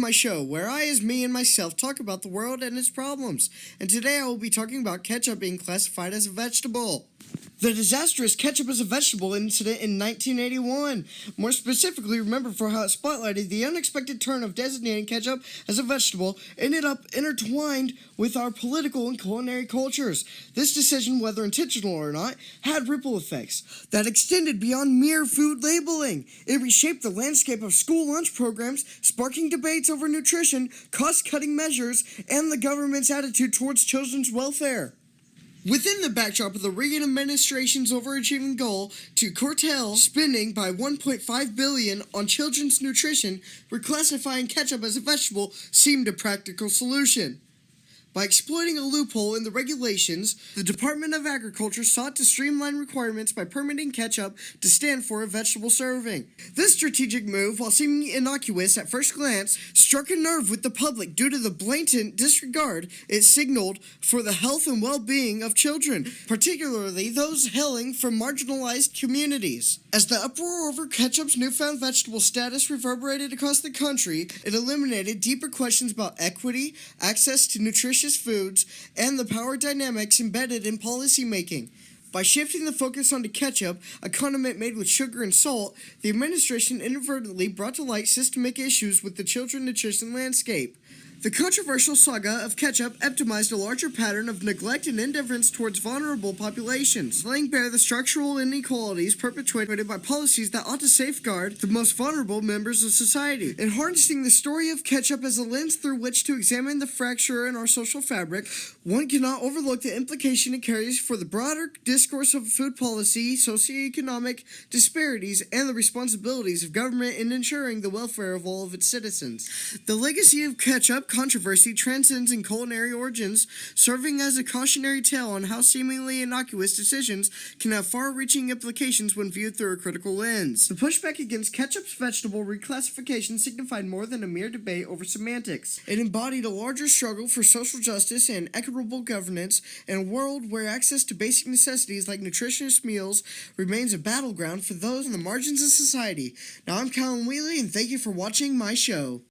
my show, where I, as me and myself, talk about the world and its problems. And today I will be talking about ketchup being classified as a vegetable. The disastrous ketchup as a vegetable incident in 1981. More specifically, remember for how it spotlighted the unexpected turn of designating ketchup as a vegetable ended up intertwined with our political and culinary cultures. This decision, whether intentional or not, had ripple effects that extended beyond mere food labeling. It reshaped the landscape of school lunch programs, sparking debates over nutrition, cost-cutting measures, and the government's attitude towards children's welfare. Within the backdrop of the Reagan administration's overachieving goal to curtail spending by $1.5 billion on children's nutrition, reclassifying ketchup as a vegetable seemed a practical solution. By exploiting a loophole in the regulations, the Department of Agriculture sought to streamline requirements by permitting ketchup to stand for a vegetable serving. This strategic move, while seeming innocuous at first glance, struck a nerve with the public due to the blatant disregard it signaled for the health and well-being of children, particularly those hailing from marginalized communities. As the uproar over ketchup's newfound vegetable status reverberated across the country, it illuminated deeper questions about equity, access to nutritious foods, and the power dynamics embedded in policymaking. By shifting the focus onto ketchup, a condiment made with sugar and salt, the administration inadvertently brought to light systemic issues with the children's nutrition landscape. The controversial saga of ketchup epitomized a larger pattern of neglect and indifference towards vulnerable populations, laying bare the structural inequalities perpetuated by policies that ought to safeguard the most vulnerable members of society. In harnessing the story of ketchup as a lens through which to examine the fracture in our social fabric, one cannot overlook the implication it carries for the broader discourse of food policy, socioeconomic disparities, and the responsibilities of government in ensuring the welfare of all of its citizens. The legacy of ketchup controversy transcends in culinary origins, serving as a cautionary tale on how seemingly innocuous decisions can have far-reaching implications when viewed through a critical lens. The pushback against ketchup's vegetable reclassification signified more than a mere debate over semantics. It embodied a larger struggle for social justice and equitable governance in a world where access to basic necessities like nutritious meals remains a battleground for those on the margins of society. Now, I'm Calin Wheatley, and thank you for watching my show.